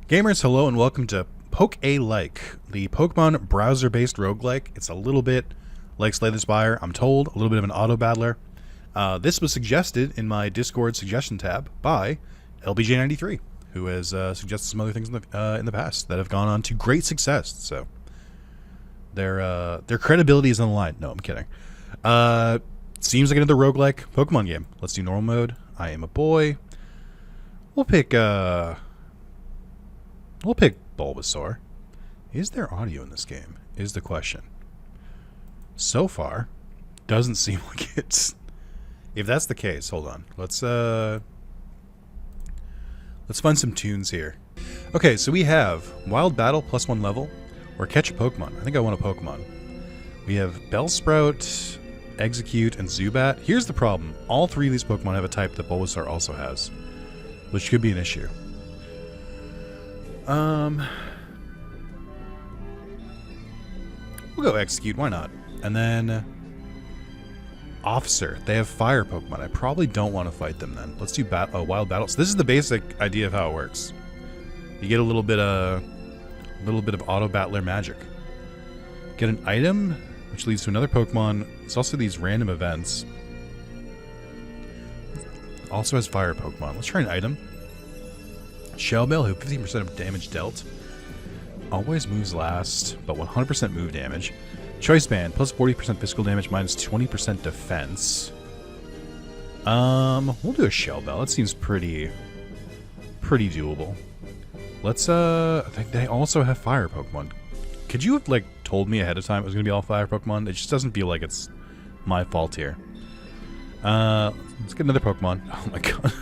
Gamers, hello and welcome to Pokelike, the Pokemon browser-based roguelike. It's a little bit like Slay the Spire, I'm told, a little bit of an Autobattler. This was suggested in my Discord suggestion tab by LBJ93, who has suggested some other things in the past that have gone on to great success. So their credibility is on the line. No, I'm kidding. Seems like another roguelike Pokemon game. Let's do normal mode. I am a boy. We'll pick Bulbasaur. Is there audio in this game? Is the question. So far, doesn't seem like it's. If that's the case, hold on. Let's find some tunes here. Okay, so we have Wild Battle +1 level, or Catch a Pokemon. I think I want a Pokemon. We have Bellsprout, Execute, and Zubat. Here's the problem. All three of these Pokemon have a type that Bulbasaur also has, which could be an issue. We'll go Execute, why not? And then Officer. They have fire Pokemon. I probably don't want to fight them then. Let's do Wild Battle. So this is the basic idea of how it works. You get a little bit of Autobattler magic. Get an item, which leads to another Pokemon. It's also these random events. Also has fire Pokemon. Let's try an item. Shellbell, who 15% of damage dealt. Always moves last, but 100% move damage. Choice Band, plus 40% physical damage, minus 20% defense. We'll do a Shellbell. That seems pretty doable. Let's, I think they also have fire Pokemon. Could you have, like, told me ahead of time it was going to be all fire Pokemon? It just doesn't feel like it's my fault here. Let's get another Pokemon. Oh my god.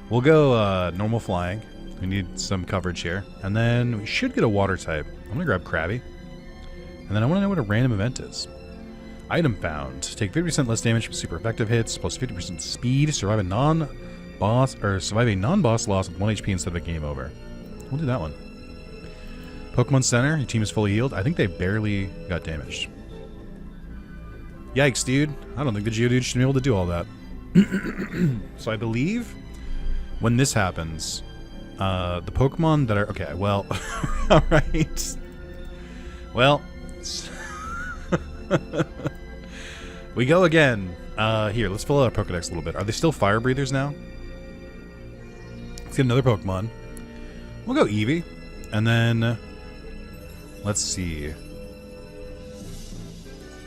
We'll go normal flying. We need some coverage here. And then we should get a water type. I'm going to grab Krabby. And then I want to know what a random event is. Item found. Take 50% less damage from super effective hits, plus 50% speed. Survive a non-boss loss with 1 HP instead of a game over. We'll do that one. Pokemon Center. Your team is fully healed. I think they barely got damaged. Yikes, dude. I don't think the Geodude should be able to do all that. So I believe when this happens, the Pokemon that are... Okay, well... Alright. Well... we go again. Here, let's fill out our Pokedex a little bit. Are they still fire breathers now? Let's get another Pokemon. We'll go Eevee. And then... let's see...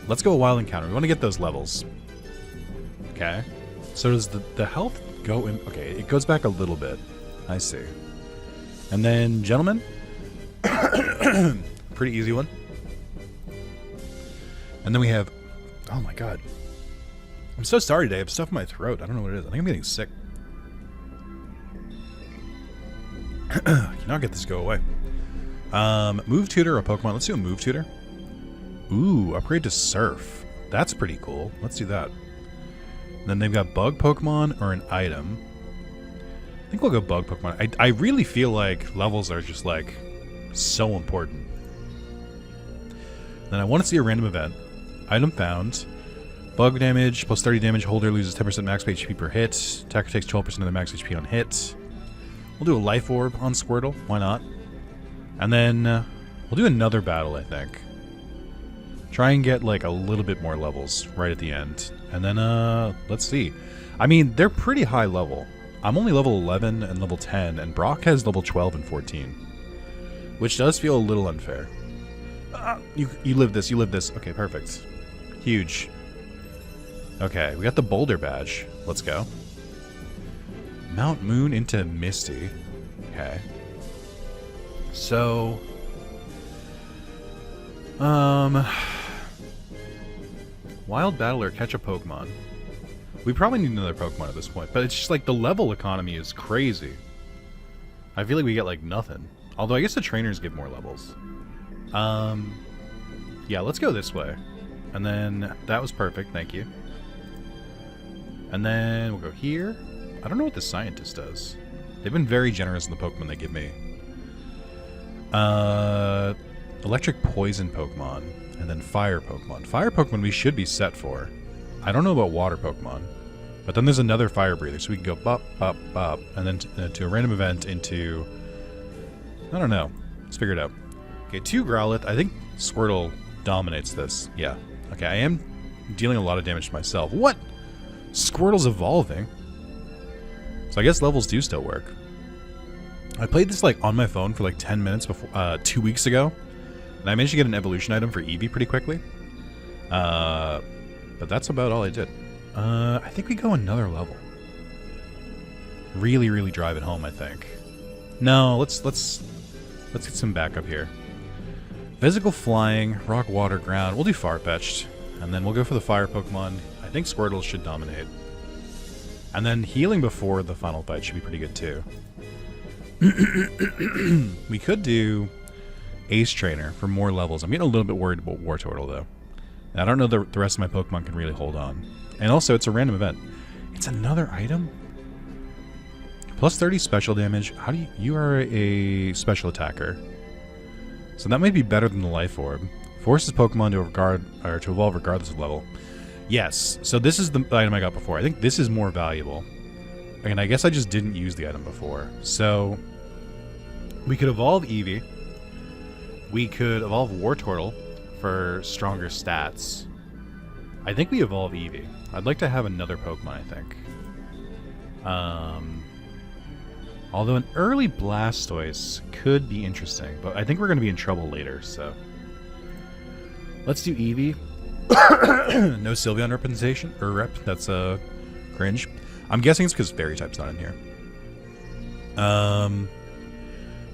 Let's go a wild encounter. We want to get those levels. Okay. So does the health go in... Okay, it goes back a little bit. I see. And then, gentlemen. Pretty easy one. And then we have... Oh my god. I'm so sorry today. I have stuff in my throat. I don't know what it is. I think I'm getting sick. Cannot get this to go away. Move Tutor or Pokemon. Let's do a Move Tutor. Ooh, upgrade to Surf. That's pretty cool. Let's do that. And then they've got Bug Pokemon or an item. I think we'll go Bug Pokemon. I really feel like levels are just, like, so important. Then I want to see a random event. Item found. Bug damage, plus 30 damage. Holder loses 10% max HP per hit. Attacker takes 12% of their max HP on hit. We'll do a Life Orb on Squirtle. Why not? And then we'll do another battle, I think. Try and get, like, a little bit more levels right at the end. And then, let's see. I mean, they're pretty high level. I'm only level 11 and level 10, and Brock has level 12 and 14. Which does feel a little unfair. You live this, you live this. Okay, perfect. Huge. Okay, we got the Boulder Badge. Let's go. Mount Moon into Misty. Okay. So... Wild Battle or Catch a Pokemon. We probably need another Pokemon at this point, but it's just like the level economy is crazy. I feel like we get like nothing. Although I guess the trainers give more levels. Yeah, let's go this way. And then that was perfect, thank you. And then we'll go here. I don't know what the scientist does. They've been very generous in the Pokemon they give me. Electric Poison Pokemon. And then Fire Pokemon. Fire Pokemon we should be set for. I don't know about Water Pokemon. But then there's another Fire Breather, so we can go bop, bop, bop, and then to a random event into I don't know. Let's figure it out. Okay, 2 Growlithe. I think Squirtle dominates this. Yeah. Okay, I am dealing a lot of damage to myself. What? Squirtle's evolving. So I guess levels do still work. I played this like on my phone for like 10 minutes before 2 weeks ago. And I managed to get an evolution item for Eevee pretty quickly. But that's about all I did. I think we go another level. Really, really drive it home, I think. No, let's get some backup here. Physical Flying, Rock, Water, Ground. We'll do Farfetch'd. And then we'll go for the Fire Pokemon. I think Squirtle should dominate. And then Healing before the final fight should be pretty good too. We could do Ace Trainer for more levels. I'm getting a little bit worried about Wartortle though. And I don't know the rest of my Pokemon can really hold on. And also it's a random event. It's another item? Plus 30 special damage. How do you are a special attacker. So that might be better than the Life Orb. Forces Pokemon to evolve regardless of level. Yes. So this is the item I got before. I think this is more valuable. And I guess I just didn't use the item before. So we could evolve Eevee. We could evolve Wartortle for stronger stats. I think we evolve Eevee. I'd like to have another Pokemon, I think. Although an early Blastoise could be interesting, but I think we're going to be in trouble later, so... Let's do Eevee. No Sylveon representation, or rep, that's cringe. I'm guessing it's because Fairy type's not in here.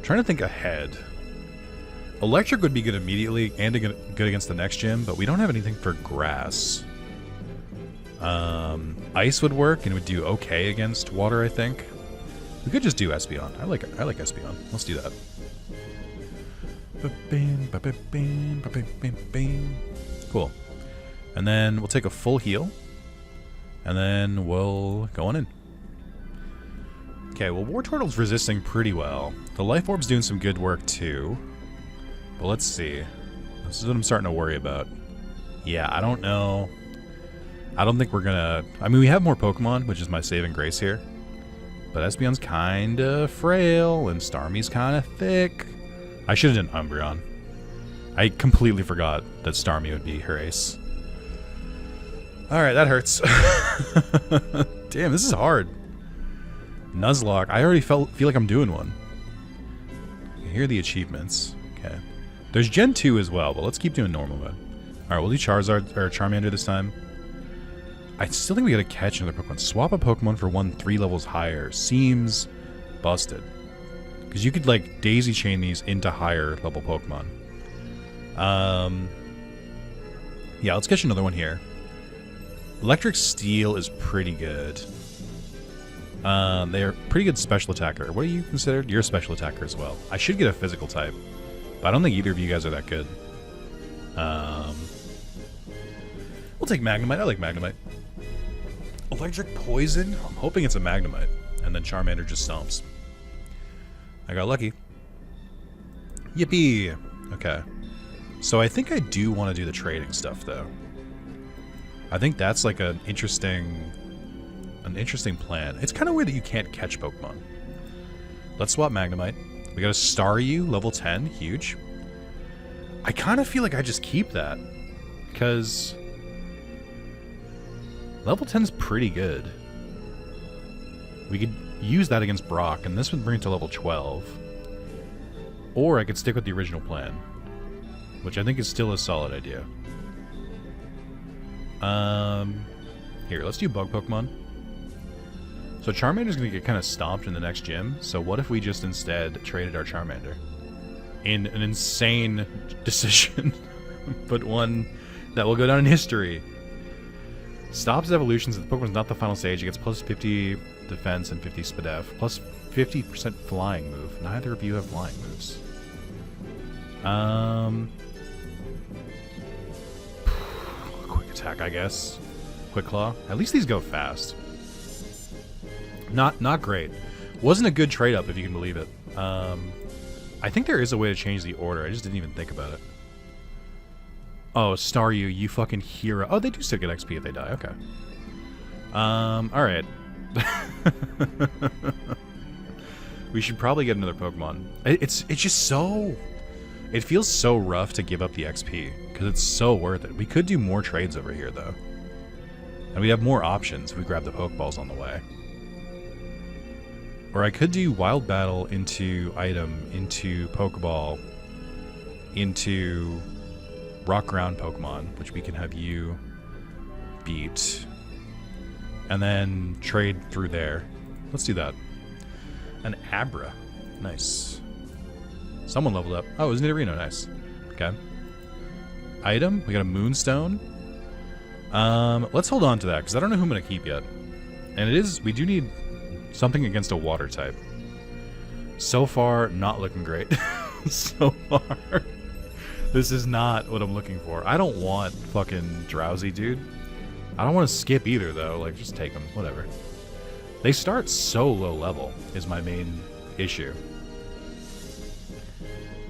Trying to think ahead. Electric would be good immediately and good against the next gym, but we don't have anything for Grass. Ice would work and would do okay against Water, I think. We could just do Espeon. I like Espeon. Let's do that. Cool. And then we'll take a full heal. And then we'll go on in. Okay, well, Wartortle's resisting pretty well. The Life Orb's doing some good work, too. But let's see. This is what I'm starting to worry about. Yeah, I don't know. I don't think we're gonna... I mean, we have more Pokemon, which is my saving grace here. But Espeon's kinda frail, and Starmie's kinda thick. I should have done Umbreon. I completely forgot that Starmie would be her ace. Alright, that hurts. Damn, this is hard. Nuzlocke. I already feel like I'm doing one. Here are the achievements. Okay. There's Gen 2 as well, but let's keep doing normal mode. Alright, we'll do Charizard, or Charmander this time. I still think we gotta catch another Pokemon. Swap a Pokemon for one 3 levels higher. Seems busted. Because you could, like, daisy chain these into higher level Pokemon. Yeah, let's catch another one here. Electric Steel is pretty good. They're pretty good special attacker. What are you considered? You're a special attacker as well. I should get a physical type. But I don't think either of you guys are that good. We'll take Magnemite. I like Magnemite. Electric Poison? I'm hoping it's a Magnemite. And then Charmander just stomps. I got lucky. Yippee! Okay. So I think I do want to do the trading stuff, though. I think that's like an interesting plan. It's kind of weird that you can't catch Pokemon. Let's swap Magnemite. We got a Staryu, level 10. Huge. I kind of feel like I just keep that. Because... level 10 is pretty good. We could use that against Brock, and this would bring it to level 12. Or I could stick with the original plan, which I think is still a solid idea. Here, let's do Bug Pokemon. So Charmander's going to get kind of stomped in the next gym, so what if we just instead traded our Charmander? In an insane decision, but one that will go down in history. Stops evolutions if the Pokemon's not the final stage. It gets plus 50 defense and 50 Spadef. Plus 50% flying move. Neither of you have flying moves. Quick attack, I guess. Quick Claw. At least these go fast. Not great. Wasn't a good trade-up, if you can believe it. I think there is a way to change the order. I just didn't even think about it. Oh, Staryu, you fucking hero. Oh, they do still get XP if they die. Okay. Alright. We should probably get another Pokemon. It's just so... It feels so rough to give up the XP, because it's so worth it. We could do more trades over here, though. And we have more options if we grab the Pokeballs on the way. Or I could do Wild Battle into Item, into Pokeball, into Rock Ground Pokemon, which we can have you beat. And then trade through there. Let's do that. An Abra. Nice. Someone leveled up. Oh, it was Nidorino. Nice. Okay. Item. We got a Moonstone. Let's hold on to that, because I don't know who I'm going to keep yet. And it is... We do need something against a water type. So far, not looking great. So far. This is not what I'm looking for. I don't want fucking Drowsy, dude. I don't want to skip either, though. Like, just take them. Whatever. They start so low level, is my main issue.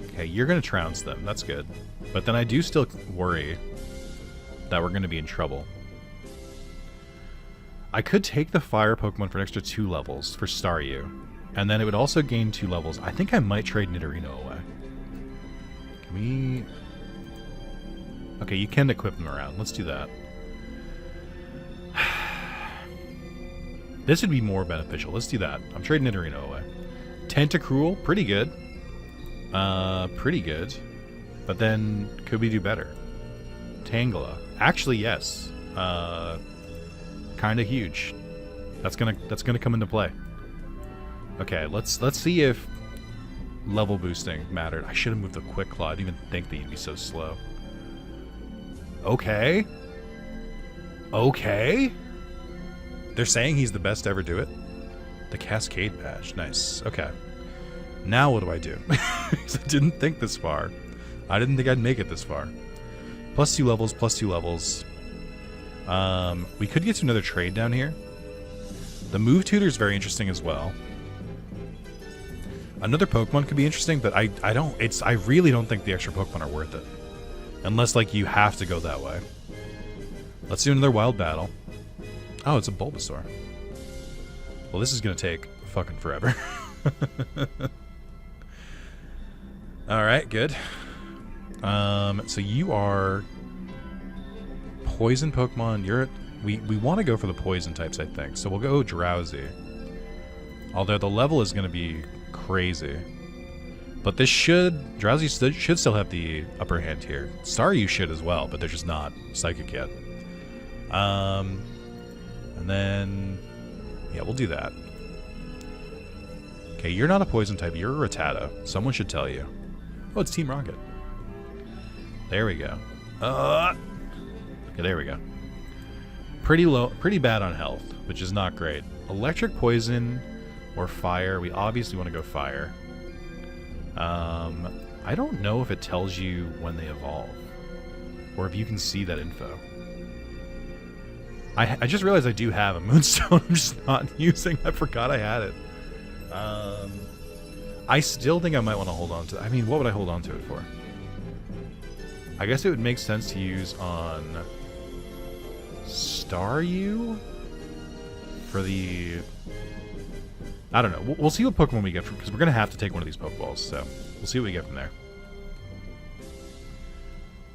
Okay, you're going to trounce them. That's good. But then I do still worry that we're going to be in trouble. I could take the fire Pokemon for an extra 2 levels for Staryu. And then it would also gain 2 levels. I think I might trade Nidorino away. Can we... Okay, you can equip them around. Let's do that. This would be more beneficial. Let's do that. I'm trading Nidorino away. Tentacruel, pretty good. Pretty good. But then, could we do better? Tangela. Actually, yes. Kind of huge. That's gonna come into play. Okay, let's see if level boosting mattered. I should have moved the Quick Claw. I didn't even think that you'd be so slow. Okay. Okay. They're saying he's the best to ever do it? The Cascade Badge. Nice. Okay. Now what do I do? I didn't think this far. I didn't think I'd make it this far. Plus 2 levels, plus 2 levels. We could get to another trade down here. The Move Tutor is very interesting as well. Another Pokemon could be interesting, but I really don't think the extra Pokemon are worth it. Unless, like, you have to go that way. Let's do another Wild Battle. Oh, it's a Bulbasaur. Well, this is going to take fucking forever. Alright, good. So you are... Poison Pokemon. You're... We want to go for the poison types, I think. So we'll go Drowsy. Although the level is going to be crazy. But this should... Drowsy should still have the upper hand here. Staryu should as well, but they're just not Psychic yet. And then... Yeah, we'll do that. Okay, you're not a poison type. You're a Rattata. Someone should tell you. Oh, it's Team Rocket. There we go. Okay, there we go. Pretty low, pretty bad on health, which is not great. Electric, poison, or fire. We obviously want to go fire. I don't know if it tells you when they evolve, or if you can see that info. I just realized I do have a Moonstone. I'm just not using. I forgot I had it. I still think I might want to hold on to it. I mean, what would I hold on to it for? I guess it would make sense to use on Staryu for the... I don't know. We'll see what Pokemon we get from, because we're going to have to take one of these Pokeballs, so we'll see what we get from there.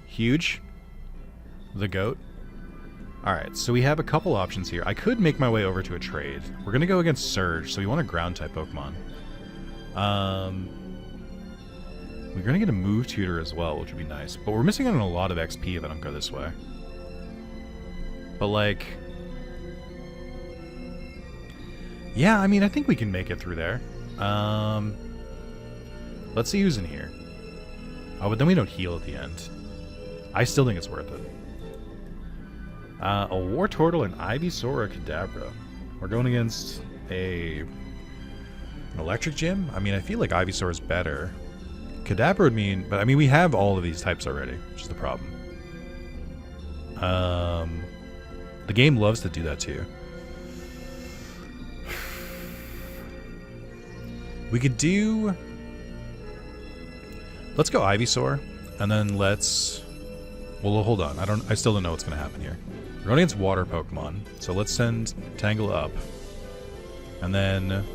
Huge. The goat. Alright, so we have a couple options here. I could make my way over to a trade. We're going to go against Surge, so we want a Ground-type Pokemon. We're going to get a Move Tutor as well, which would be nice. But we're missing out on a lot of XP if I don't go this way. But, like... Yeah, I mean, I think we can make it through there. Let's see who's in here. Oh, but then we don't heal at the end. I still think it's worth it. A Wartortle, an Ivysaur, or a Kadabra. We're going against an Electric Gym? I mean, I feel like Ivysaur is better. Kadabra would mean... But, I mean, we have all of these types already, which is the problem. The game loves to do that to you. We could do... Let's go Ivysaur, and then let's... Well, hold on. I still don't know what's going to happen here. We're going against water Pokemon, so let's send Tangle up. And then...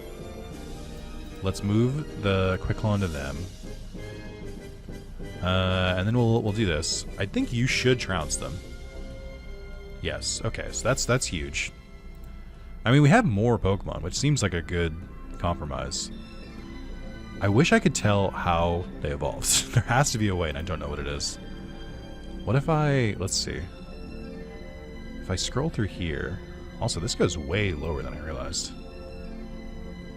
Let's move the Quick Claw into them. And then we'll do this. I think you should trounce them. Yes. Okay, so that's huge. I mean, we have more Pokemon, which seems like a good compromise. I wish I could tell how they evolved. There has to be a way, and I don't know what it is. What if let's see. If I scroll through here... Also, this goes way lower than I realized.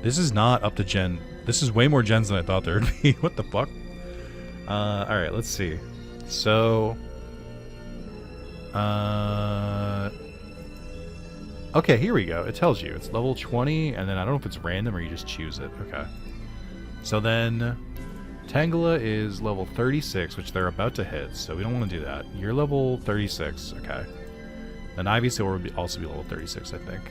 This is not up to Gen... This is way more gens than I thought there would be. What the fuck? Alright, let's see. So... Okay, here we go. It tells you. It's level 20, and then I don't know if it's random or you just choose it. Okay. So then... Tangela is level 36, which they're about to hit, so we don't want to do that. You're level 36, okay. Then Ivysaur would also be level 36, I think.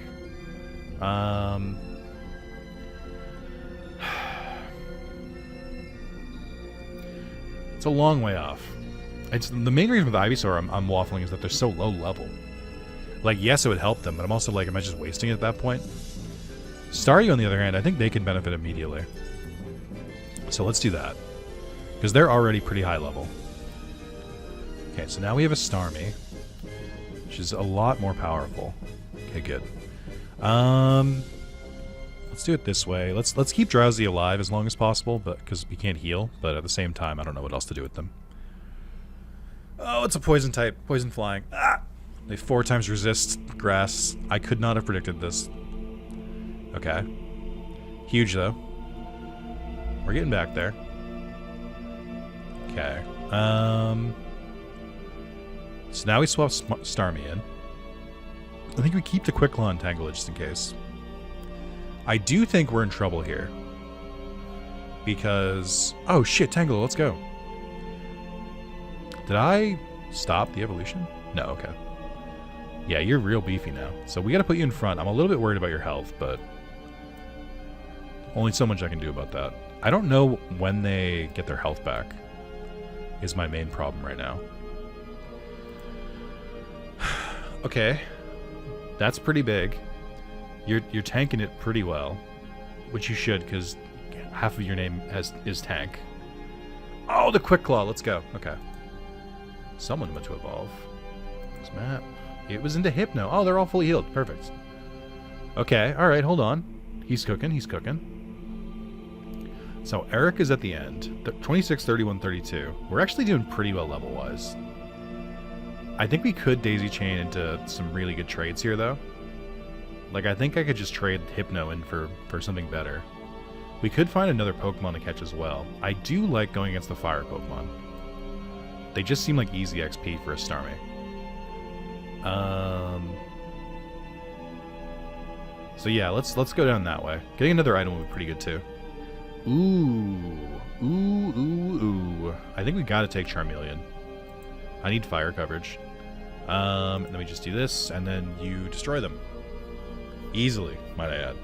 It's a long way off. It's the main reason with Ivysaur I'm waffling is that they're so low level. Like, yes, it would help them, but I'm also like, am I just wasting it at that point? Staryu, on the other hand, I think they can benefit immediately. So let's do that. Because they're already pretty high level. Okay, so now we have a Starmie, which is a lot more powerful. Okay, good. Let's do it this way. Let's keep Drowsy alive as long as possible, but because we can't heal. But at the same time, I don't know what else to do with them. Oh, it's a poison type, poison flying. Ah! They 4 times resist grass. I could not have predicted this. Okay, huge though. We're getting back there. Okay. So now we swap Starmie in. I think we keep the Quick Claw and Tangela just in case. I do think we're in trouble here. Because... Oh shit, Tangela, let's go. Did I stop the evolution? No, okay. Yeah, you're real beefy now. So we gotta put you in front. I'm a little bit worried about your health, but... Only so much I can do about that. I don't know when they get their health back. Is my main problem right now. Okay. That's pretty big. You're tanking it pretty well. Which you should, because half of your name is tank. Oh, the Quick Claw. Let's go. Okay. Someone went to evolve. This map. It was into Hypno. Oh, they're all fully healed. Perfect. Okay. Alright, hold on. He's cooking. He's cooking. So Erika's at the end. 26, 31, 32. We're actually doing pretty well level-wise. I think we could daisy chain into some really good trades here, though. Like, I think I could just trade Hypno in for something better. We could find another Pokemon to catch as well. I do like going against the fire Pokemon. They just seem like easy XP for a Starmie. So yeah, let's go down that way. Getting another item would be pretty good too. Ooh. I think we gotta take Charmeleon. I need fire coverage. And then we just do this, and then you destroy them. Easily, might I add.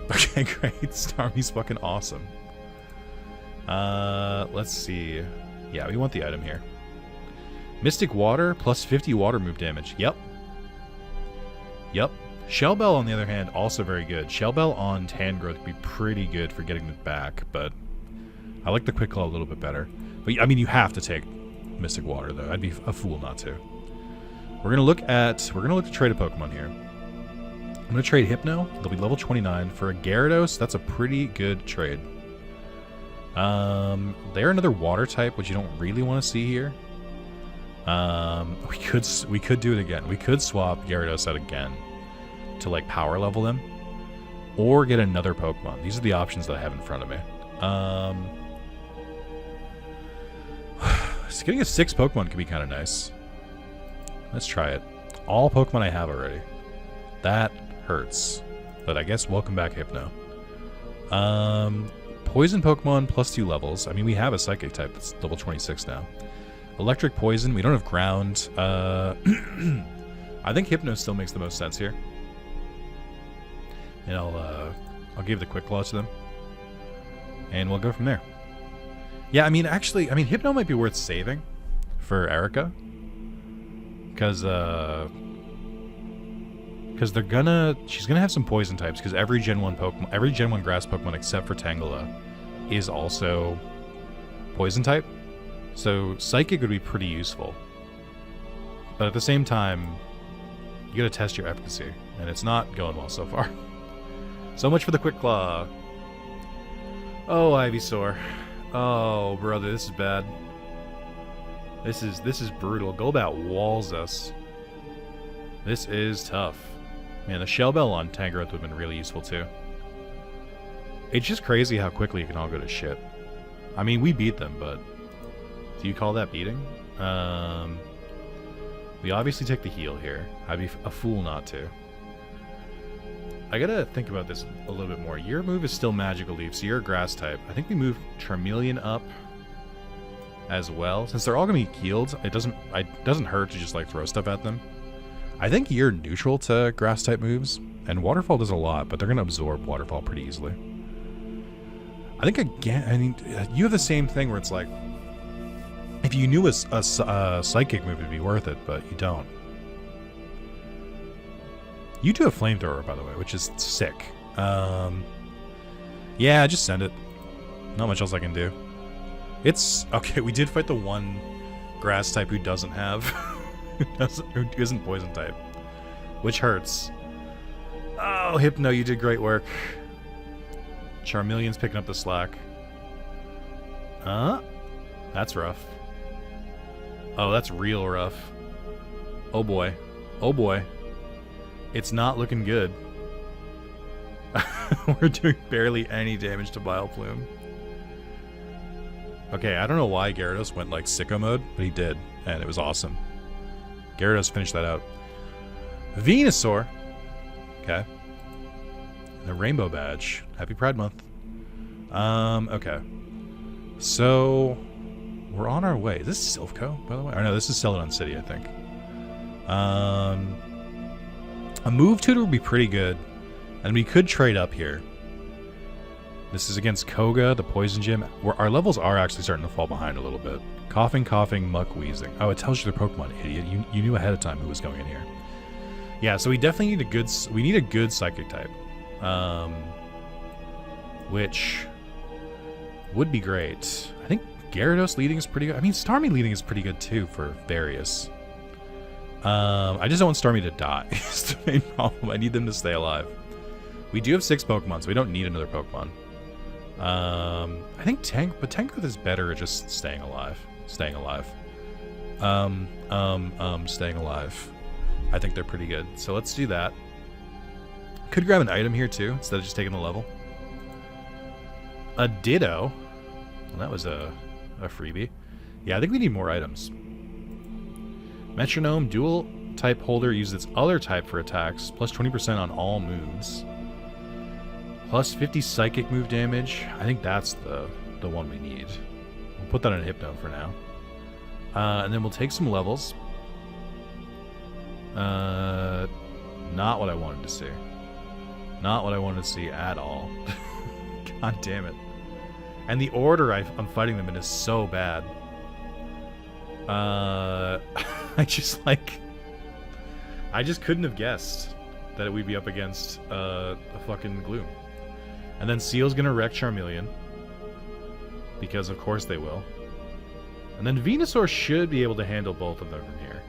Okay, great. Starmie's fucking awesome. Let's see. Yeah, we want the item here. Mystic Water plus 50 water move damage. Yep. Shell Bell, on the other hand, also very good. Shell Bell on Tangrowth would be pretty good for getting it back, but I like the Quick Claw a little bit better. But I mean, you have to take Mystic Water, though. I'd be a fool not to. We're gonna look to trade a Pokemon here. I'm gonna trade Hypno. They'll be level 29 for a Gyarados. That's a pretty good trade. They're another water type, which you don't really want to see here. We could do it again. We could swap Gyarados out again to like power level them, or get another Pokemon. These are the options that I have in front of me. So getting a 6 Pokemon could be kind of nice. Let's try it. All Pokemon I have already. That hurts. But I guess welcome back, Hypno. Poison Pokemon plus 2 levels. I mean, we have a Psychic type that's level 26 now. Electric Poison. We don't have Ground. I think Hypno still makes the most sense here. And I'll give the Quick Claw to them. And we'll go from there. Yeah, I mean, actually, Hypno might be worth saving for Erika. Because Because she's gonna have some poison types, because every Gen 1 Pokemon, every Gen 1 grass Pokemon except for Tangela is also poison type. So Psychic would be pretty useful. But at the same time, you gotta test your efficacy, and it's not going well so far. So much for the Quick Claw. Oh, Ivysaur. Oh, brother, this is bad. This is brutal. Golbat walls us. This is tough. Man, the Shell Bell on Tangrowth would have been really useful too. It's just crazy how quickly it can all go to shit. I mean, we beat them, but do you call that beating? We obviously take the heal here. I'd be a fool not to. I gotta think about this a little bit more. Your move is still Magical Leaf, so you're a grass type. I think we move Charmeleon up as well. Since they're all gonna be healed, it doesn't hurt to just like throw stuff at them. I think you're neutral to grass type moves, and Waterfall does a lot, but they're gonna absorb Waterfall pretty easily. I think again, I mean, you have the same thing where it's like, if you knew a Psychic move would be worth it, but you don't. You do have Flamethrower, by the way, which is sick. Yeah, just send it. Not much else I can do. It's okay. We did fight the one grass type who doesn't have, who isn't poison type, which hurts. Oh, Hypno, you did great work. Charmeleon's picking up the slack. That's rough. Oh, that's real rough. Oh boy. Oh boy. It's not looking good. We're doing barely any damage to Vileplume. Okay, I don't know why Gyarados went like sicko mode, but he did, and it was awesome. Gyarados finished that out. Venusaur. Okay. The Rainbow Badge. Happy Pride Month. Okay. So, we're on our way. Is this Silphco, by the way? Or no, this is Celadon City, I think. A move tutor would be pretty good, and we could trade up here. This is against Koga, the Poison Gym, where our levels are actually starting to fall behind a little bit. Coughing, coughing, muck, wheezing. Oh, it tells you the Pokemon, idiot. You knew ahead of time who was going in here. Yeah, so we definitely need a good Psychic type. Which would be great. I think Gyarados leading is pretty good. I mean, Starmie leading is pretty good too for various. I just don't want Starmie to die. It's the main problem. I need them to stay alive. We do have 6 Pokemon, so we don't need another Pokemon. I think Tangrowth is better at just staying alive. Staying alive. Staying alive. I think they're pretty good. So let's do that. Could grab an item here too, instead of just taking the level. A Ditto. Well, that was a freebie. Yeah, I think we need more items. Metronome, dual type holder uses its other type for attacks, plus 20% on all moves. Plus 50 psychic move damage. I think that's the one we need. We'll put that in Hypno for now. And then we'll take some levels. Not what I wanted to see. Not what I wanted to see at all. God damn it. And the order I'm fighting them in is so bad. I just couldn't have guessed that we'd be up against a fucking Gloom. And then Seal's gonna wreck Charmeleon. Because of course they will. And then Venusaur should be able to handle both of them from here.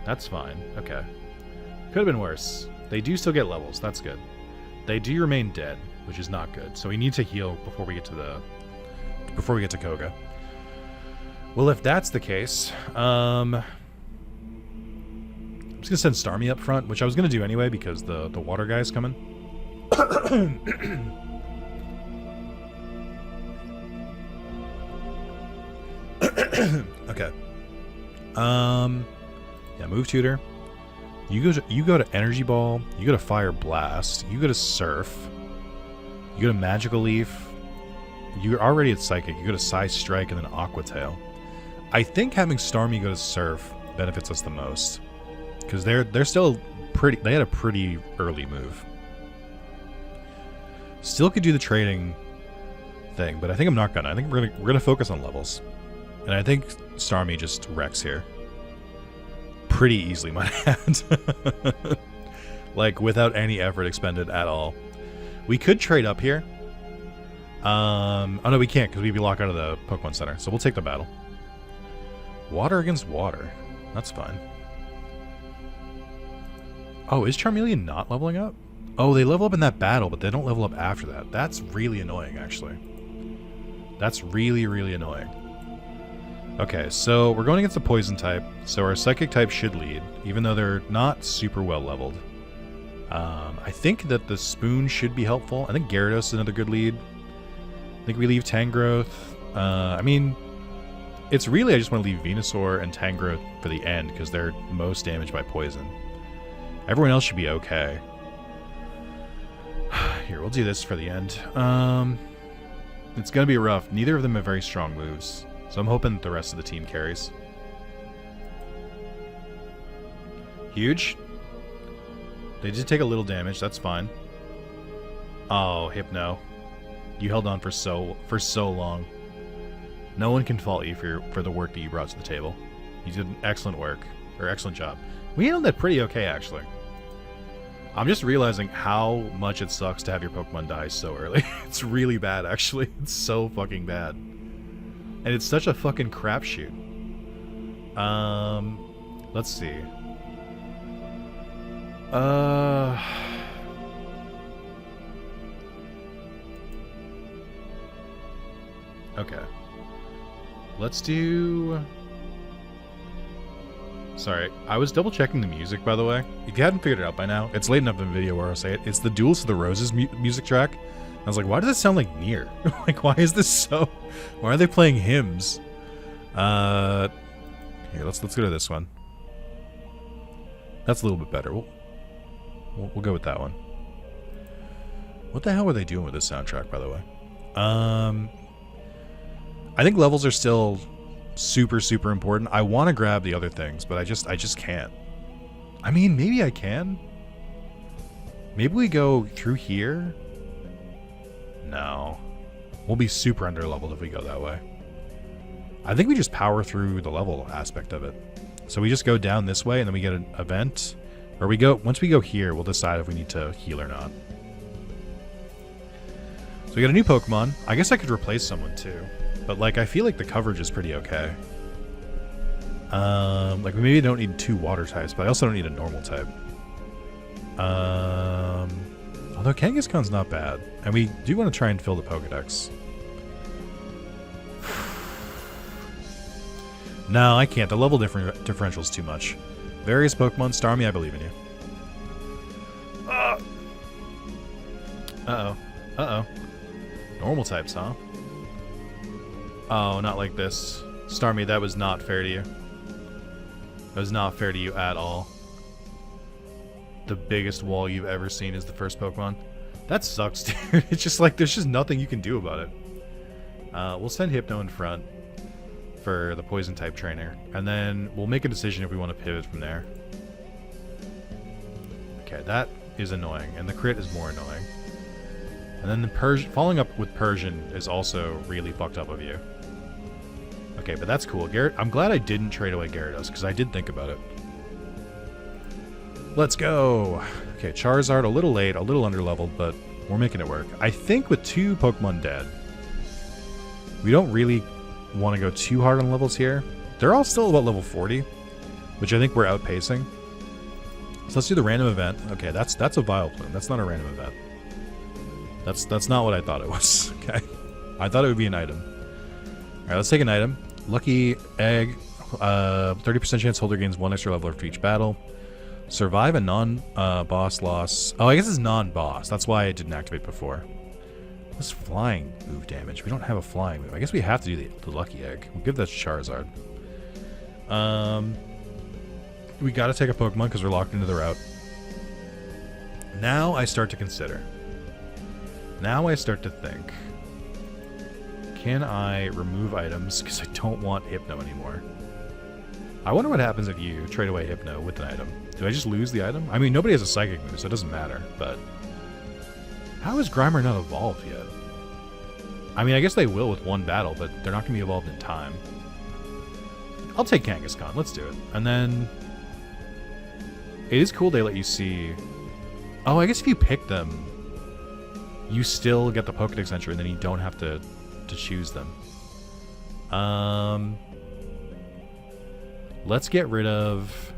That's fine. Okay. Could have been worse. They do still get levels. That's good. They do remain dead, which is not good. So we need to heal before we get to Koga. Well, if that's the case, I'm just gonna send Starmie up front, which I was gonna do anyway because the water guy's coming. Okay. Yeah, move tutor. You go to Energy Ball. You go to Fire Blast. You go to Surf. You go to Magical Leaf. You're already at Psychic. You go to Psy Strike and then Aqua Tail. I think having Starmie go to Surf benefits us the most because they're still pretty. They had a pretty early move. Still could do the trading thing, but I think I'm not gonna. I think we're gonna focus on levels, and I think Starmie just wrecks here. pretty easily, might add. Like, without any effort expended at all. We could trade up here. Oh no, we can't because we'd be locked out of the Pokemon Center. So we'll take the battle. Water against water. That's fine. Oh, is Charmeleon not leveling up? Oh, they level up in that battle, but they don't level up after that. That's really annoying, actually. That's really, really annoying. Okay, so we're going against the Poison type, so our Psychic type should lead, even though they're not super well leveled. I think that the Spoon should be helpful. I think Gyarados is another good lead. I think we leave Tangrowth. I mean, it's really, I just want to leave Venusaur and Tangrowth for the end, because they're most damaged by poison. Everyone else should be okay. Here, we'll do this for the end. It's going to be rough. Neither of them have very strong moves, so I'm hoping that the rest of the team carries. Huge. They did take a little damage. That's fine. Oh, Hypno. You held on for so long. No one can fault you for the work that you brought to the table. You did excellent work, or excellent job. We handled that pretty okay, actually. I'm just realizing how much it sucks to have your Pokemon die so early. It's really bad, actually. It's so fucking bad. And it's such a fucking crapshoot. Let's see. Okay. Let's do... Sorry, I was double checking the music, by the way. If you hadn't figured it out by now, it's late enough in the video where I'll say it. It's the Duels of the Roses music track. I was like, why does it sound like Nier? Like, why is this so... Why are they playing hymns? Here, let's go to this one. That's a little bit better. We'll go with that one. What the hell were they doing with this soundtrack, by the way? I think levels are still super, super important. I want to grab the other things, but I just can't. I mean, maybe I can. Maybe we go through here? No. We'll be super under-leveled if we go that way. I think we just power through the level aspect of it. So we just go down this way, and then we get an event. Or we go, once we go here, we'll decide if we need to heal or not. So we got a new Pokemon. I guess I could replace someone too. But like, I feel like the coverage is pretty okay. Like we maybe don't need 2 water types, but I also don't need a normal type. Although Kangaskhan's not bad. And we do want to try and fill the Pokedex. No, I can't. The level differential is too much. Various Pokemon, Starmie, I believe in you. Uh-oh. Uh-oh. Normal types, huh? Oh, not like this. Starmie, that was not fair to you. That was not fair to you at all. The biggest wall you've ever seen is the first Pokemon. That sucks, dude. It's just like, there's just nothing you can do about it. We'll send Hypno in front for the Poison type trainer, and then we'll make a decision if we want to pivot from there. Okay, that is annoying, and the crit is more annoying. And then the following up with Persian is also really fucked up of you. Okay, but that's cool. I'm glad I didn't trade away Gyarados, because I did think about it. Let's go! Okay, Charizard, a little late, a little underleveled, but we're making it work. I think with 2 Pokemon dead, we don't really want to go too hard on levels here. They're all still about level 40, which I think we're outpacing. So let's do the random event. Okay, that's a Vileplume. That's not a random event. That's not what I thought it was. Okay, I thought it would be an item. All right, let's take an item. Lucky Egg. 30% chance holder gains 1 extra level for each battle. Survive a non-boss loss. Oh, I guess it's non-boss. That's why it didn't activate before. What's flying move damage? We don't have a flying move. I guess we have to do the Lucky Egg. We'll give that to Charizard. We gotta take a Pokemon because we're locked into the route. Now I start to consider. Now I start to think. Can I remove items? Because I don't want Hypno anymore. I wonder what happens if you trade away Hypno with an item. Do I just lose the item? I mean, nobody has a Psychic move, so it doesn't matter, but... How is Grimer not evolved yet? I mean, I guess they will with 1 battle, but they're not going to be evolved in time. I'll take Kangaskhan. Let's do it. And then... It is cool they let you see... Oh, I guess if you pick them, you still get the Pokedex entry, and then you don't have to choose them. Let's get rid of...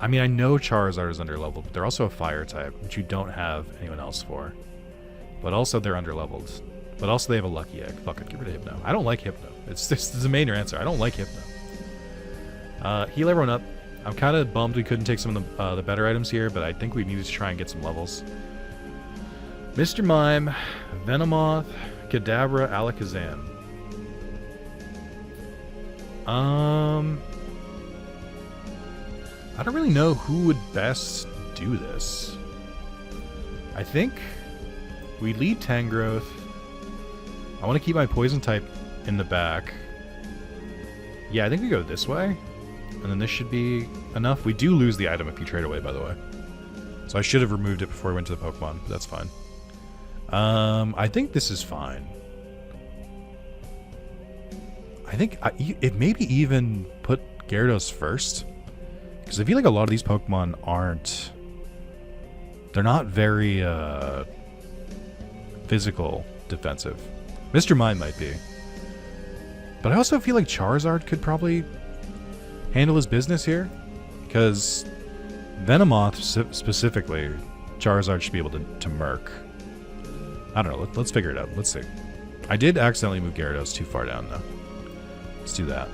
I mean, I know Charizard is underleveled, but they're also a fire type, which you don't have anyone else for. But also they're underleveled. But also they have a Lucky Egg. Fuck it, get rid of Hypno. I don't like Hypno. This is the main answer. I don't like Hypno. Heal everyone up. I'm kind of bummed we couldn't take some of the better items here, but I think we need to try and get some levels. Mr. Mime, Venomoth, Kadabra, Alakazam. I don't really know who would best do this. I think we lead Tangrowth. I want to keep my poison type in the back. Yeah, I think we go this way. And then this should be enough. We do lose the item if you trade away, by the way. So I should have removed it before we went to the Pokemon, but that's fine. I think this is fine. I think it maybe even put Gyarados first. Because I feel like a lot of these Pokemon aren't... They're not very physical defensive. Mr. Mime might be. But I also feel like Charizard could probably handle his business here. Because Venomoth specifically, Charizard should be able to murk. I don't know. Let's figure it out. Let's see. I did accidentally move Gyarados too far down, though. Let's do that.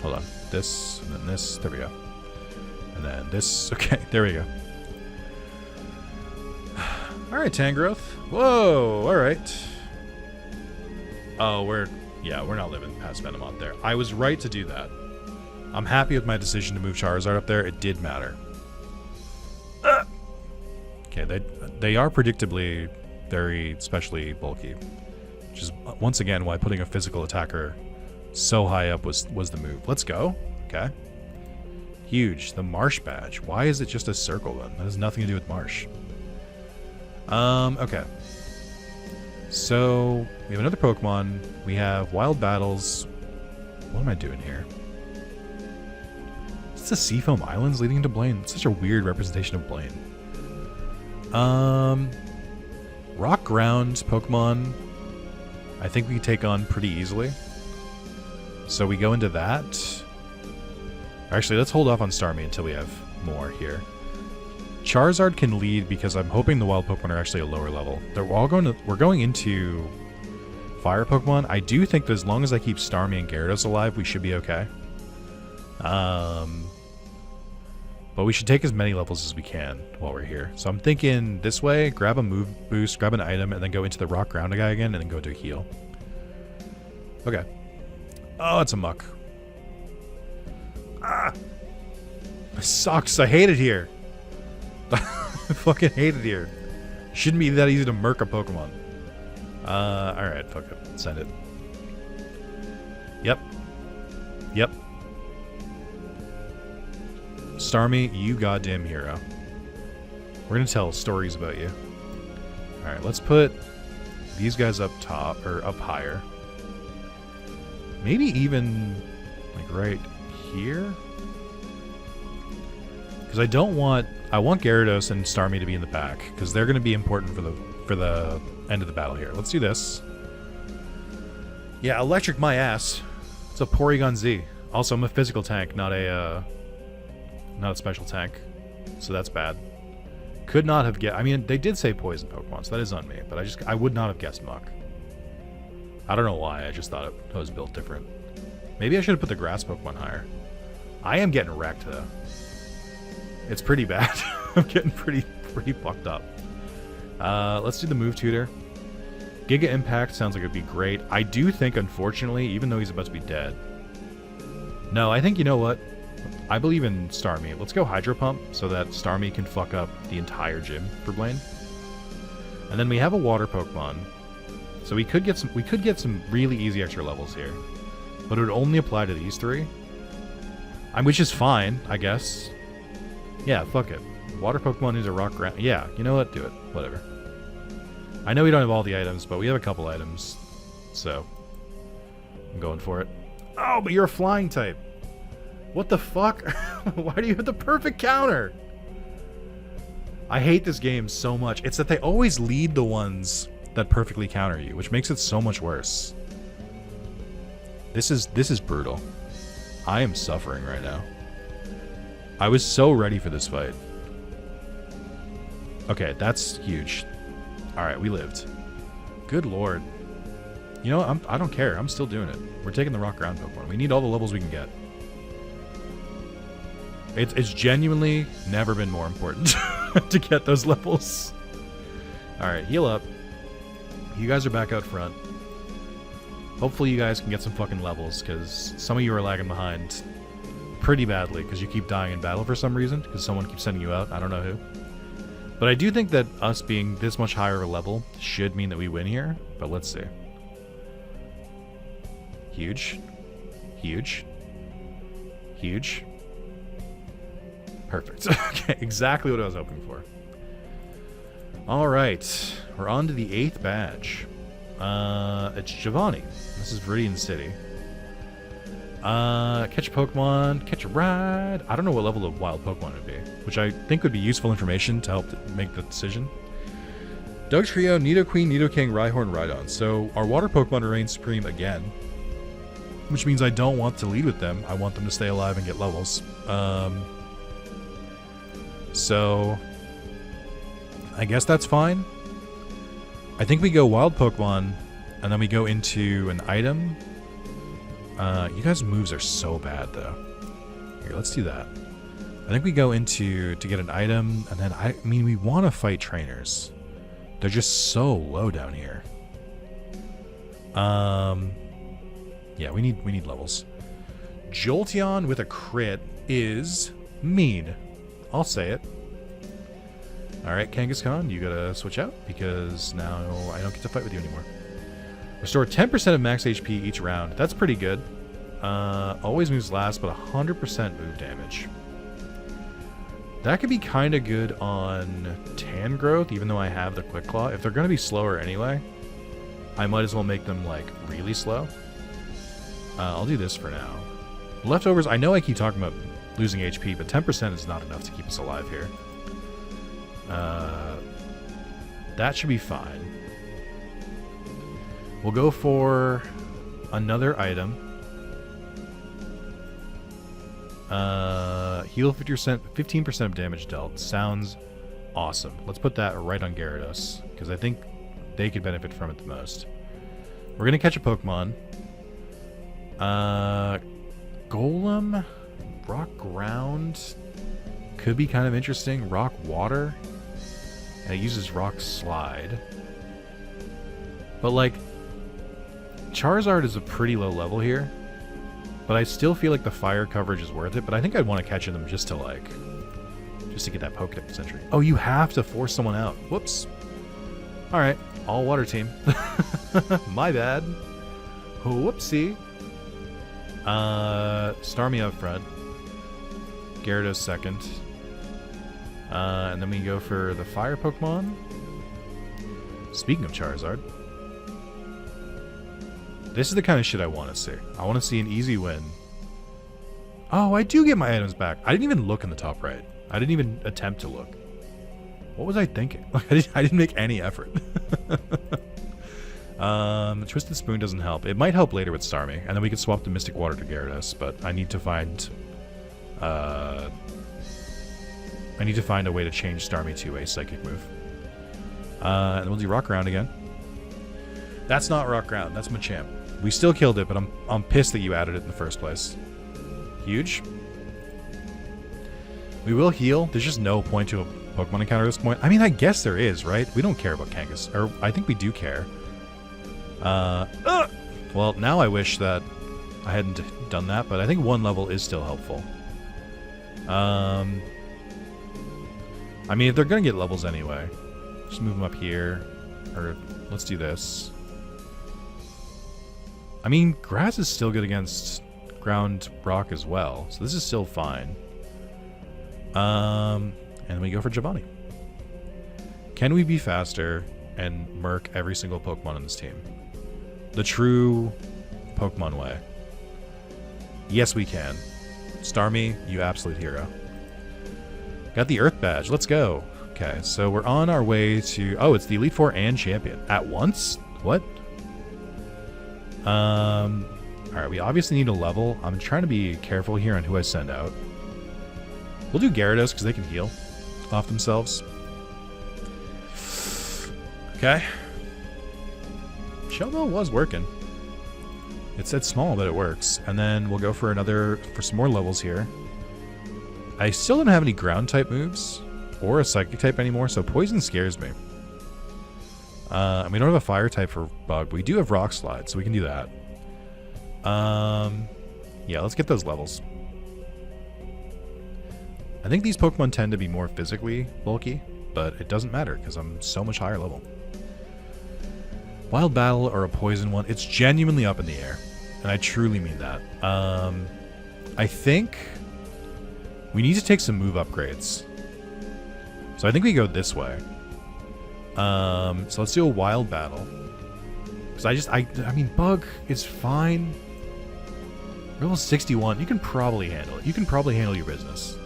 Hold on. This, and then this. There we go. And then this. Okay, there we go. Alright, Tangrowth. Whoa, alright. Oh, we're not living past Venomoth there. I was right to do that. I'm happy with my decision to move Charizard up there. It did matter. Okay, they are predictably very specially bulky. Which is, once again, why putting a physical attacker so high up was the move. Let's go. Okay. Huge. The Marsh badge. Why is it just a circle, then? That has nothing to do with Marsh. Okay. So, we have another Pokemon. We have Wild Battles. What am I doing here? Is this the Seafoam Islands leading into Blaine? It's such a weird representation of Blaine. Rock Ground Pokemon, I think we can take on pretty easily. So we go into that. Actually, let's hold off on Starmie until we have more here. Charizard can lead because I'm hoping the wild Pokemon are actually a lower level. We're going into fire Pokemon. I do think that as long as I keep Starmie and Gyarados alive, we should be okay. But we should take as many levels as we can while we're here. So I'm thinking this way, grab a move boost, grab an item, and then go into the rock ground guy again, and then go to heal. Okay. Oh, it's a muck. Ah! This sucks. I hate it here. I fucking hate it here. Shouldn't be that easy to murk a Pokemon. Alright, fuck it. Send it. Yep. Yep. Starmie, you goddamn hero. We're gonna tell stories about you. Alright, let's put these guys up top, or up higher. Maybe even, like, right here? Because I want Gyarados and Starmie to be in the back, because they're gonna be important for the end of the battle here. Let's do this. Yeah, electric my ass. It's a Porygon Z. Also, I'm a physical tank, not a special tank, so that's bad. Could not have guessed. I mean, they did say poison Pokemon, so that is on me. But I would not have guessed Muck. I don't know why. I just thought it was built different. Maybe I should have put the grass Pokemon higher. I am getting wrecked though. It's pretty bad. I'm getting pretty fucked up. Let's do the move tutor. Giga Impact sounds like it'd be great. I do think, unfortunately, even though he's about to be dead. No, I think, you know what? I believe in Starmie. Let's go Hydro Pump so that Starmie can fuck up the entire gym for Blaine. And then we have a water Pokemon. So we could get some really easy extra levels here. But it would only apply to these three. Which is fine, I guess. Yeah, fuck it. Water Pokemon is a rock ground. Yeah, you know what? Do it. Whatever. I know we don't have all the items, but we have a couple items. So I'm going for it. Oh, but you're a flying type. What the fuck? Why do you have the perfect counter? I hate this game so much. It's that they always lead the ones that perfectly counter you, which makes it so much worse. This is brutal. I am suffering right now. I was so ready for this fight. Okay, that's huge. Alright, we lived. Good lord. You know, I don't care. I'm still doing it. We're taking the rock ground Pokemon. We need all the levels we can get. It's genuinely never been more important to get those levels. Alright, heal up. You guys are back out front. Hopefully you guys can get some fucking levels, because some of you are lagging behind pretty badly, because you keep dying in battle for some reason, because someone keeps sending you out. I don't know who. But I do think that us being this much higher of a level should mean that we win here, but let's see. Huge. Huge. Huge. Perfect. Okay, exactly what I was hoping for. Alright, we're on to the 8th badge. It's Giovanni. This is Viridian City. Catch a Pokemon, catch a ride. I don't know what level of wild Pokemon it would be, which I think would be useful information to help make the decision. Dugtrio, Nidoqueen, Nidoking, Rhyhorn, Rhydon. So our water Pokemon remain supreme again, which means I don't want to lead with them. I want them to stay alive and get levels. So I guess that's fine. I think we go wild Pokemon, and then we go into an item. You guys' moves are so bad, though. Here, let's do that. I think we go into to get an item, and then I mean we want to fight trainers. They're just so low down here. Yeah, we need levels. Jolteon with a crit is mean. I'll say it. Alright, Kangaskhan, you gotta switch out, because now I don't get to fight with you anymore. Restore 10% of max HP each round. That's pretty good. Always moves last, but 100% move damage. That could be kind of good on Tangrowth, even though I have the Quick Claw. If they're going to be slower anyway, I might as well make them, like, really slow. I'll do this for now. Leftovers, I know I keep talking about losing HP, but 10% is not enough to keep us alive here. That should be fine. We'll go for another item. Heal 15% of damage dealt. Sounds awesome. Let's put that right on Gyarados, because I think they could benefit from it the most. We're going to catch a Pokemon. Golem, Rock Ground, could be kind of interesting. Rock Water, and it uses Rock Slide. But, like, Charizard is a pretty low level here, but I still feel like the fire coverage is worth it, but I think I'd want to catch them just to, like, just to get that Pokedex entry. Oh, you have to force someone out. Whoops. Alright, all water team. My bad. Whoopsie. Starmie up front. Gyarados second. And then we go for the fire Pokemon. Speaking of Charizard, this is the kind of shit I want to see. I want to see an easy win. Oh, I do get my items back. I didn't even look in the top right. I didn't even attempt to look. What was I thinking? Like, I didn't make any effort. Twisted Spoon doesn't help. It might help later with Starmie, and then we can swap the Mystic Water to Gyarados, but I need to find a way to change Starmie to a Psychic move. And we'll do Rock Ground again. That's not Rock Ground, that's Machamp. We still killed it, but I'm pissed that you added it in the first place. Huge. We will heal. There's just no point to a Pokemon encounter at this point. I mean, I guess there is, right? We don't care about Kangas. Or, I think we do care. Well, now I wish that I hadn't done that, but I think one level is still helpful. I mean, if they're going to get levels anyway, just move them up here. Or, let's do this. I mean, Grass is still good against Ground Rock as well, so this is still fine. And we go for Giovanni. Can we be faster and murk every single Pokemon on this team? The true Pokemon way. Yes, we can. Starmie, you absolute hero. Got the Earth Badge. Let's go. Okay, so we're on our way to... Oh, it's the Elite Four and Champion. At once? What? Alright, we obviously need a level. I'm trying to be careful here on who I send out. We'll do Gyarados because they can heal off themselves. Okay. Shell Bell was working. It said small, but it works. And then we'll go for some more levels here. I still don't have any ground type moves or a psychic type anymore, so poison scares me. And we don't have a fire type for bug, but we do have rock slide, so we can do that. Yeah, let's get those levels. I think these Pokemon tend to be more physically bulky, but it doesn't matter because I'm so much higher level. Wild Battle or a poison one, it's genuinely up in the air, and I truly mean that. I think we need to take some move upgrades. So I think we go this way. So let's do a Wild Battle. Because I mean, Bug is fine. Level 61, you can probably handle it. You can probably handle your business.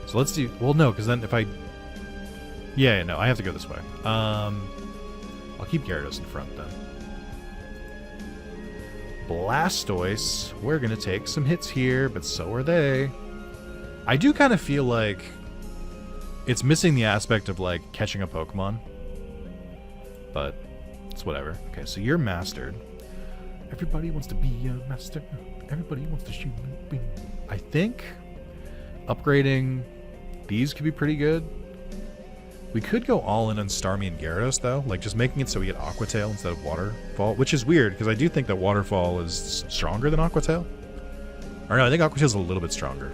So let's do... Well, no, because then if I... Yeah, no, I have to go this way. I'll keep Gyarados in front, then. Blastoise. We're going to take some hits here, but so are they. I do kind of feel like it's missing the aspect of, like, catching a Pokemon. But it's whatever. Okay, so you're mastered. Everybody wants to be a master. Everybody wants to shoot. I think upgrading these could be pretty good. We could go all in on Starmie and Gyarados, though. Like, just making it so we get Aqua Tail instead of Waterfall. Which is weird, because I do think that Waterfall is stronger than Aqua Tail. Or no, I think Aqua Tail is a little bit stronger.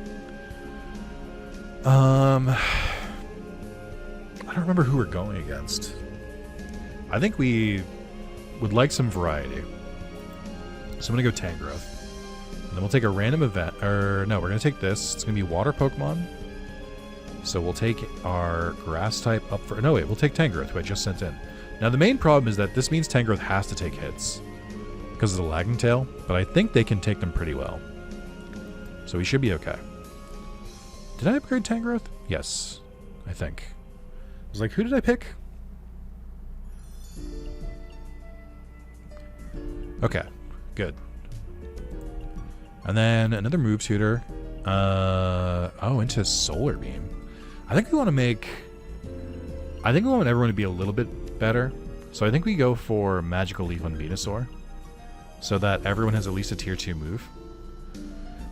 I don't remember who we're going against. I think we would like some variety. So I'm going to go Tangrowth. And then we'll take a random event. Or, no, we're going to take this. It's going to be Water Pokemon. So we'll take our Grass type up for... No, wait, we'll take Tangrowth, who I just sent in. Now, the main problem is that this means Tangrowth has to take hits because of the lagging tail, but I think they can take them pretty well. So we should be okay. Did I upgrade Tangrowth? Yes, I think. I was like, who did I pick? Okay, good. And then another move tutor. Oh, into Solar Beam. I think we want to make... I think we want everyone to be a little bit better. So I think we go for Magical Leaf on Venusaur. So that everyone has at least a tier 2 move.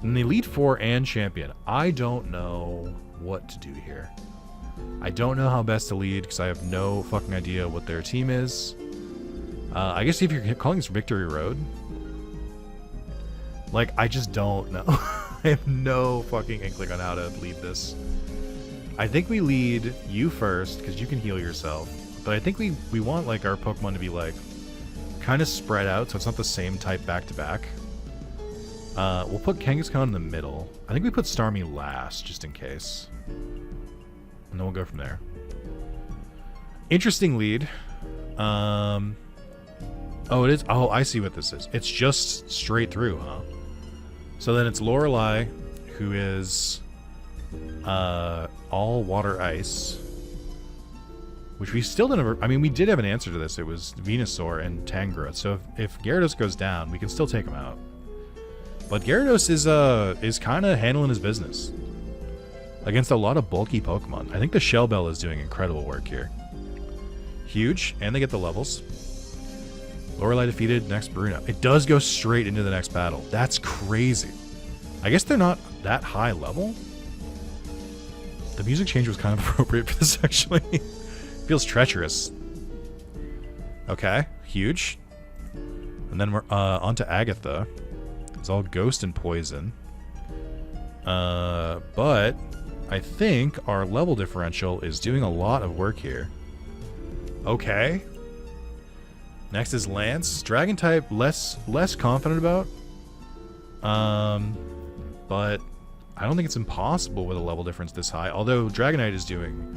And the Elite Four and Champion. I don't know what to do here. I don't know how best to lead because I have no fucking idea what their team is. I guess if you're calling this Victory Road... Like, I just don't know. I have no fucking inkling on how to lead this. I think we lead you first, because you can heal yourself. But I think we want, like, our Pokemon to be, like, kind of spread out, so it's not the same type back-to-back. We'll put Kangaskhan in the middle. I think we put Starmie last, just in case. And then we'll go from there. Interesting lead. Oh, it is? Oh, I see what this is. It's just straight through, huh? So then it's Lorelei, who is all water ice, which we still didn't. I mean, we did have an answer to this. It was Venusaur and Tangrowth. So if Gyarados goes down, we can still take him out. But Gyarados is kind of handling his business against a lot of bulky Pokemon. I think the Shell Bell is doing incredible work here. Huge, and they get the levels. Lorelei defeated next Bruno. It does go straight into the next battle. That's crazy. I guess they're not that high level. The music change was kind of appropriate for this, actually. Feels treacherous. Okay, huge. And then we're on to Agatha. It's all ghost and poison. But I think our level differential is doing a lot of work here. Okay. Next is Lance. Dragon type, less confident about. But I don't think it's impossible with a level difference this high. Although Dragonite is doing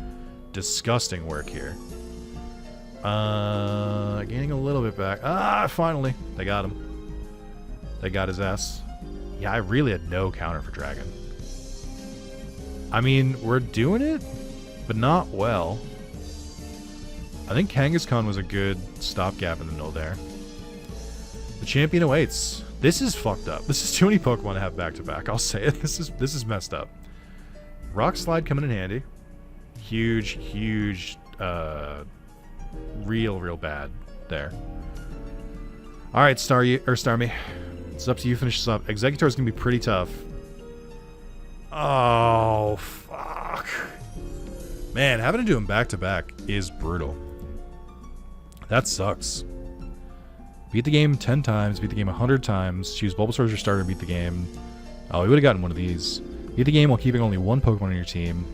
disgusting work here. Gaining a little bit back. Ah, finally. They got him. They got his ass. Yeah, I really had no counter for Dragon. I mean, we're doing it, but not well. I think Kangaskhan was a good stopgap in the middle there. The champion awaits. This is fucked up. This is too many Pokemon to have back-to-back. I'll say it. This is messed up. Rock Slide coming in handy. Huge, real bad there. All right, Starmie. It's up to you. Finish this up. Exeggutor is gonna be pretty tough. Oh fuck, man! Having to do them back to back is brutal. That sucks. Beat the game 10 times. Beat the game 100 times. Choose Bulbasaur as your starter. Beat the game. Oh, we would have gotten one of these. Beat the game while keeping only one Pokemon on your team.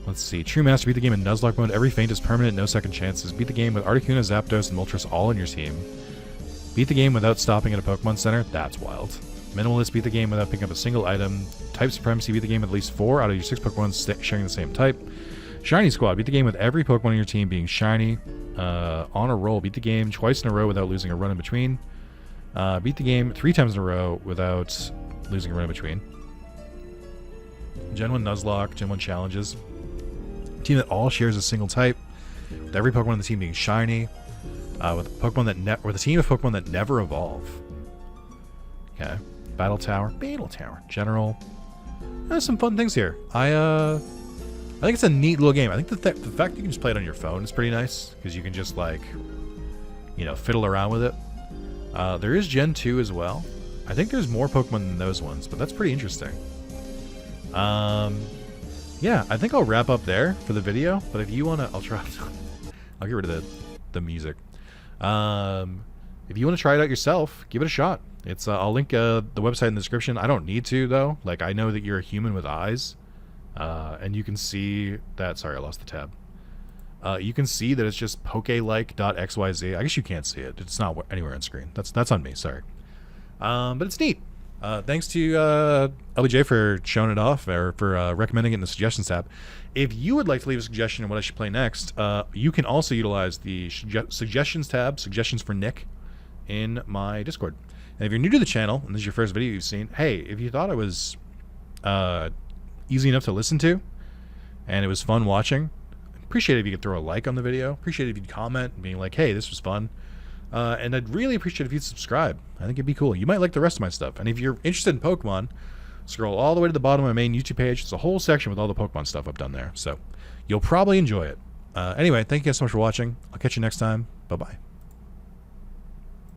Let's see. True Master, beat the game in Nuzlocke mode. Every feint is permanent, no second chances. Beat the game with Articuno, Zapdos, and Moltres all on your team. Beat the game without stopping at a Pokemon Center. That's wild. Minimalist, beat the game without picking up a single item. Type Supremacy, beat the game with at least 4 out of your 6 Pokemon sharing the same type. Shiny Squad, beat the game with every Pokemon on your team being shiny. On a roll, beat the game twice in a row without losing a run in between. Beat the game 3 times in a row without losing a run in between. Gen 1 Nuzlocke, Gen 1 challenges. Team that all shares a single type, with every Pokemon on the team being shiny. With a team of Pokemon that never evolve. Okay. Battle Tower. General. There's some fun things here. I think it's a neat little game. I think the fact that you can just play it on your phone is pretty nice, because you can just, like, you know, fiddle around with it. There is Gen 2 as well. I think there's more Pokemon than those ones, but that's pretty interesting. Yeah, I think I'll wrap up there for the video, but if you want to, I'll get rid of the music. If you want to try it out yourself, give it a shot. It's I'll link the website in the description. I don't need to, though. Like, I know that you're a human with eyes, and you can see that. Sorry, I lost the tab. You can see that it's just pokelike.xyz. I guess you can't see it. It's not anywhere on screen. That's on me. Sorry. But it's neat. Thanks to LBJ for showing it off, or for recommending it in the suggestions tab. If you would like to leave a suggestion on what I should play next, you can also utilize the suggestions tab, suggestions for Nick, in my Discord. And if you're new to the channel, and this is your first video you've seen, hey, if you thought it was easy enough to listen to, and it was fun watching, appreciate it if you could throw a like on the video. Appreciate it if you'd comment, being like, hey, this was fun. And I'd really appreciate if you'd subscribe. I think it'd be cool. You might like the rest of my stuff. And if you're interested in Pokemon, scroll all the way to the bottom of my main YouTube page. It's a whole section with all the Pokemon stuff I've done there. So you'll probably enjoy it. Anyway, thank you guys so much for watching. I'll catch you next time. Bye-bye.